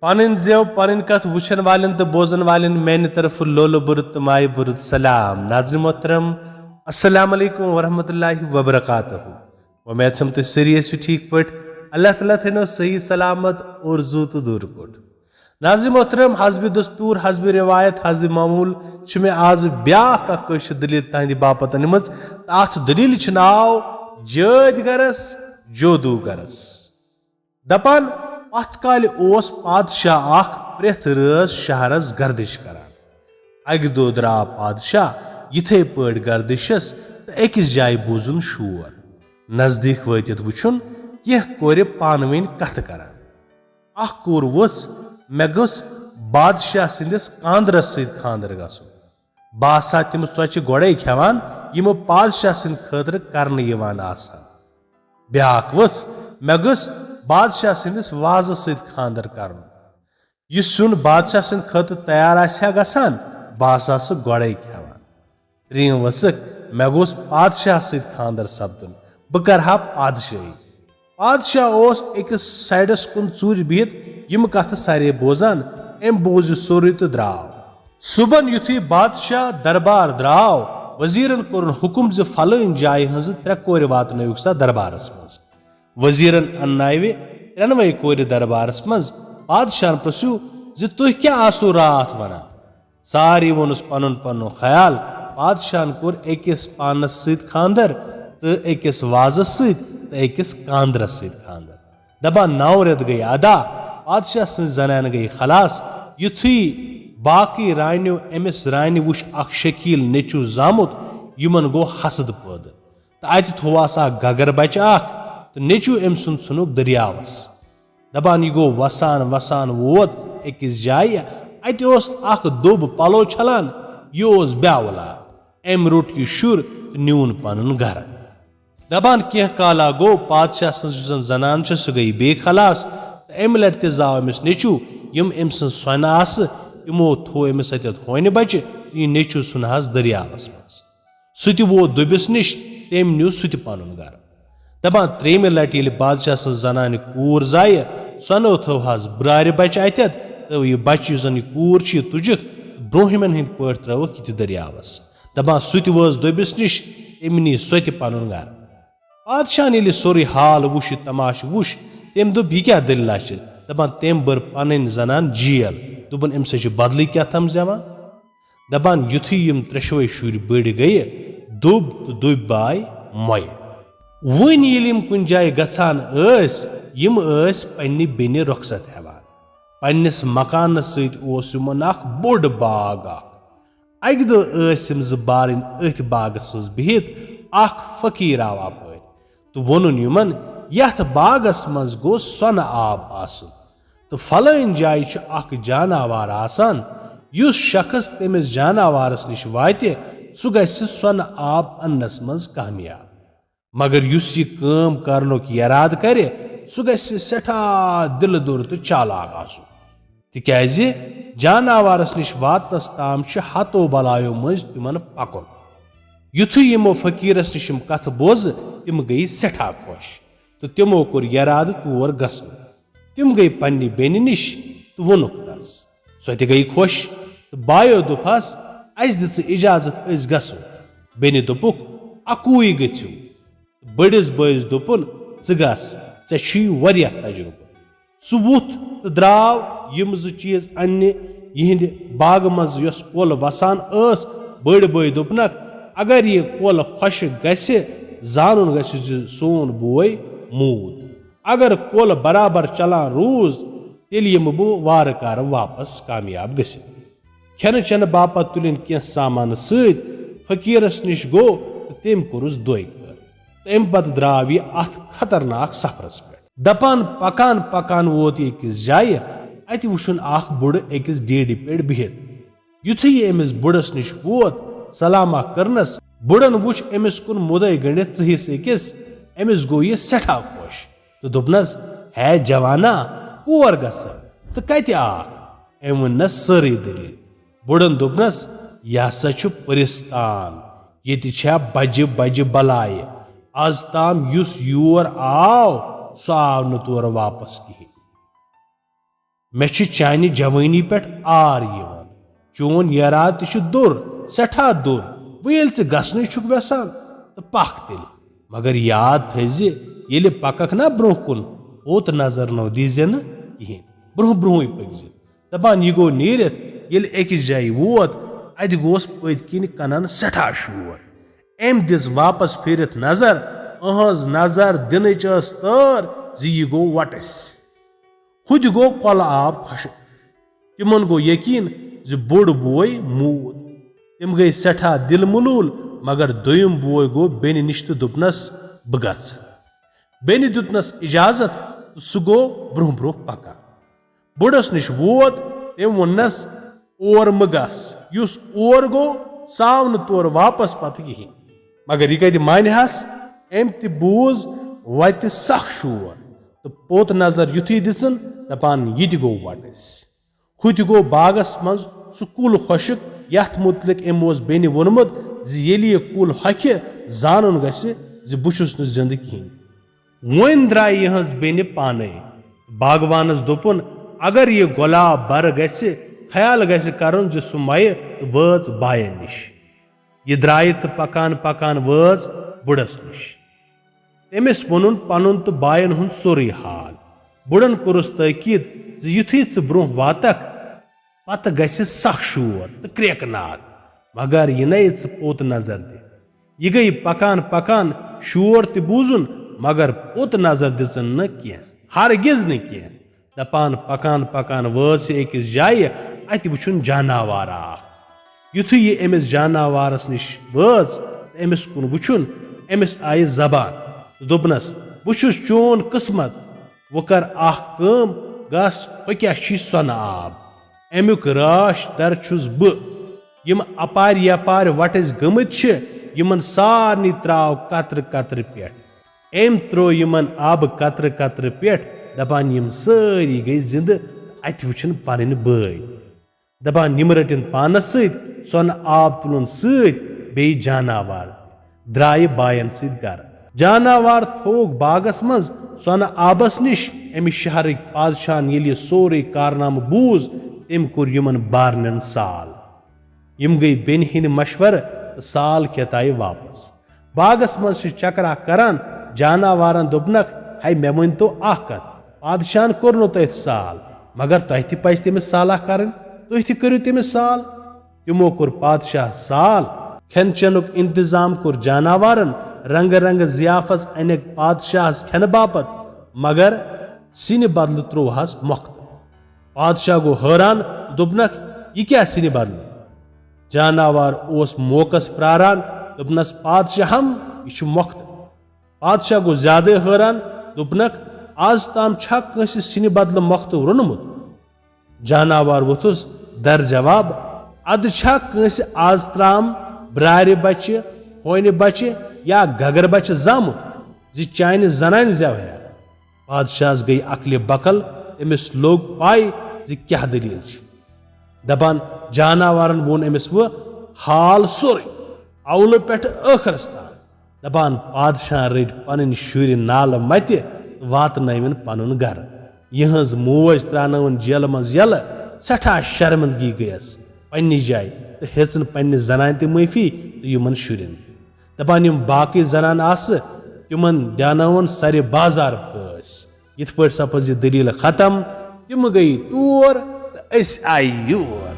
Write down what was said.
पन जेव पन कथ वुचन वालन तो बोजन वालन मैंने तरफ लोलो बुरुत माय बुरुत सलाम। नाज़रीन मोहतरम अस्सलाम वालेकुम वरहमतुल्लाहि वबरकातुहू। उम्मीद छम तुम सारी ऐसी ठीक पट अल्लाह ताला थनो सही सलामत और जू तो दूर कोट। नाज़रीन मोहतरम हस्ब दस्तूर हस्ब रिवायत हस्ब मामूल मे आज ब्याख कशिर दलील तहद बापत अनमज। अथ दलील नाव जैदगरस जोदगरस। दपान अथ काल ओस पादशाह अख प्रेथ रज शहरस गर्दिश करान। अक दो द्राव पादशाह यिथे पट गर्दिशस तो अकिस जाय बूजुन शोर। नजदीक वतित वुचुन कह कोर पान वन कथ करान। अख कोर वुच मे गस बादशाह सिंदिस कांदरस सत खांदर गसुन। बासा तिम चोच गोड़े खेवान यमो बादशाह सिंद खतर करने यवान आसान। ब्याख वुच मे गस बादशाह सिंदिस वाज सत खांदर करन। यह सुन बादशाह सिंद खतर तैयार आसा गसान बासा सह गोड़े खेवान। त्रीम वसक मे गोस बादशाह सत खांदर सपदुन बह करहा पादशाही। पादशाह ओस अकिस साइडस कुन चूर बिहित यम कथ सारे बोजान। एम बोज सोरे तो द्राव। सुबन युथी बादशाह दरबार द्राव वजीरन कोरन हुकुम ज फलन जाय हज त्रे कोर वातनयुक सा दरबारस मज। वजीरन अन्नावे त्रेनवे कोर दरबारस मज। बादशाह प्रस्यु ज तुह क्या आसो रात वना। सारी वोनुस पनुन पनु ख्याल। बादशाह कोर अकिस पानस सत खांदर तो अकिस वाजस सत तो अकिस कांदरस सत खांदर। दबा 9 रेत गई अदा। बादशाह सं जनान गई खलास। युथी बाकी रानियों एमिस रानि वुश अख शकील नेचु जामुत यमन गो हसद पद। तो अत थोवास गगर बच अख तो नेचु एम सुन सुनुक दरियावस। दपान यह गो वसान वसान वोत अकिस जाय। अत अख दोब पलो छलान यह ब्यावला। एम रोट यह शुर तो न्यून पनुन घर। दपान कह काला गो पादशाह सं जनान सह गई बे खलास। एम लट ते जाव अमिस नेचु यम एम सन सोन आस यमो थो अमिस अत होन बच यह नेचु सुन हस दरियावस मज। सह वो दुबिस निश तेम न्यू सह पनुन घर। दपान 3 लट ये बादशाह सं जनान कूर जाय सनो थो हस ब्रार बच अत तो यह बच जन कूर तुजिक ब्रोहिमन हंद पट त्रोक ये दरियावस। दपान सह वस दुबिस निश तेम नी सह पनुन घर। बादशाह ये सोरे हाल वुश तमाश वुश तेम दोप यह क्या दलीला। दपान तेम बर पन जनान जेल। दोपन अम से बदली क्या थम जेवान। दपान युथी यम त्रेशवे शुर बड़ गई दुब तो दुब बाय मोय। वन यम कुन जाय गछान यम पन्नि बेनि रुखसत हेवान। पन्निस मकान सत यमन अख बोड़ बाग अक दो यम ज बारन अथ बागस मज बिहित अख फकीर आव अपरि तो वोनुन यमन यथ बागस मज गो सोन आब आसुन। तो फलन जाय अख जानवर आसान युस शख्स तमिस जानवरस निश वाते सह गछ सोन आब अन्नस मज कामयाब। मगर युस यह काम करनुक इराद करे सह गछ सेठा दिल दुर तो चालाक आसुन। तिक्याज जानवरस निश वातनस ताम हतो बलायो मज तिमन पकुन। युथु यमो फकीरस निश कथ बोज तिम गई सेठा खुश। तो तिमो कोर इराद तोर गसन। तिम गई पन्नि बेनि निश तो वोनुक तस। सह ते गई खुश तो बायो दोपस अस दिस इजाजत अस गसो। बेनि दोपुक अकुई गछिव। बड़िस बयस दोपुन ज गस ऐ छी वरिया तजुर्बह। सह वुथ तो द्राव यम ज चीज अन्य यहिंद बाग मज यस कोल वसान बड़ बय दोपनक अगर यह कोल खुश गछे जानन गछ सोन बोय मूद। अगर कोल बराबर चलान रूज तेल यम बो वार कार वापस कामयाब गसित। खेन चन बापत तुलिन कह सामान सत फकीरस निश गो तो तेम कोरुस दोय कर। अम पत द्राव यह अथ खतरनाक सफरस पे। दपान पकान पकान वोत अकिस जाय अत वुचुन अख बुड़ अकिस डेड पे बिहित। युथी अमिस बुड़स निश वोत सलामा करनस बुड़न वुच अमिस कुन मुदय गणित हिस अकिस। अमिस गो यह सेठा खुश तो दोपनस है जवाना कोर गस तो कत अम वनस सारी दलील। बुड़न दोपनस यह हसा परिस्तान ये बजि बजि बलाय आज ताम युस योर आव सह आव न तोर वापस कहीं। मे छ चानि जवानी पेट आर यिवान चोन याराद ति छ दुर सठा दुर वेल च गसने छुक वेसान तो पख तेल मगर याद थज येले पकक ना ब्रोह कुन ओत नजर नो दीजे न कहीं ब्रोह ब्रोह पकज दपान यह गो नीरित येले एकस जाय वोत अद गोस पद किन कनन सठा शोर एम दिस वापस फिरत नजर अहज नजर दिन तर यह गो वटस खुद गो कल आब खुश तिमन गो यकीन बोड़ बोय मूद तिम गई सठा दिल मुलूल मगर दोयम बोय गो बेनि निश तो दुपनस बह गस बेनि दुतनस इजाजत तो सह गो ब्रोह ब्रोह पका बुड़स निश वोत तम वोनस और म गस युस और गो साव न तोर वापस पत कहीं मगर यह कत मानहस एम ति बूज वत सख शोर तो पोत नजर युथी दिसन दपान यह गो वटस खुद गो बागस मज सह कुल खुशक यथ मुतलिक एम बेनि वोनमुत ये कुल हक जान गि बुछुस न जिंद कहीं वन द्राय यहज बेनि पाने बागवानस दोपुन अगर यह गुलाब बर गि ख्याल गि करन जो सह मय तो वच बायन निश यह द्राय तो पकान पकान वच बुड़स निश तमिस वोनुन पनुन तो बायन हुंद सोरे हाल बुड़न कोरस तकीद युथी च ब्रोह वातक पत गि सख शोर तो क्रेकनाद मगर यह नई च पोत नजर दि यह गई पकान पकान शोर तो बूजुन मगर पोत नजर दिसन न कह हरगिज न कह दपान पकान पकान वच अकिस जाय अत वुछुन जानवर युथु यह अमिस जानवरस निश वच अमिस कुन वुछुन अमिस आय जबान दोपनस बुछुस चोन किस्मत वो कर अख कम गस क्या सन आब अमुक राश दर छुस बह यम अपार यपार वटस गमत यमन सारनी त्राव कतर कतर पे एम त्रो यमन आब कतर कतर पे दपान यम सारी गई जिंद अत वुछन पन बय दपान यम रटन पानस सन आब तुलन बे जानवर द्राय बायन सत गर जानवर थोक बागस मज सन आबस निश अमि शहर पादशाहन ये सोरे कारनाम बूज तम कोर यमन बारनन साल यम गई बेन हिंद मशवर साल खेताय वापस बागस मज चकरा करान जानवरन दोपनक है मे वन तो कत पादशाहन कोर नो तथ साल मगर तह ति पज तमिस साला कर तुह ति करियो तमिस साल तिमो कोर पादशाह साल खेन चेनुक इंतजाम कोर जानवरन रंग रंग जियाफस अनेक पादशाह खेन बापत मगर सिन बदल त्रोहस मोख्त पादशाह गो हैरान दोपनक यह क्या सिन बदल जानवर ओस मोकस प्रारान दोपनस पादशाहम यह मोख्त पादशाह गो ज्यादा हैरान दोपनक आज ताम छा कंस सिन बदल मोख्त रोनमुत जानवर वोथुस दर जवाब अद छा कंस आज त्राम ब्रार बच्चे होने बच्चे या गगर बच्चे जामुत जि चाइन जनान जवया पादशाह गई अकल बकल अमिस लोग पाई जि क्या दलील दपान जानवरन वोन अमिस वो हाल सोर अवल पे ٲखरस तान दपान पादशाह रट पन शुर नाल मत वातन पनुन गर यहज मोज त्रान जेल मज यल सठा शर्मंदगी गयस पन्नी जाय तो हेचन पन्ने जनान ते माफी तो यमन शुरन दपान यम बाकी जनान आस तिमन द्यानवन सरे बाजार फस यथ पट सपज दलील खत्म तिम गई तोर तो अस आय योर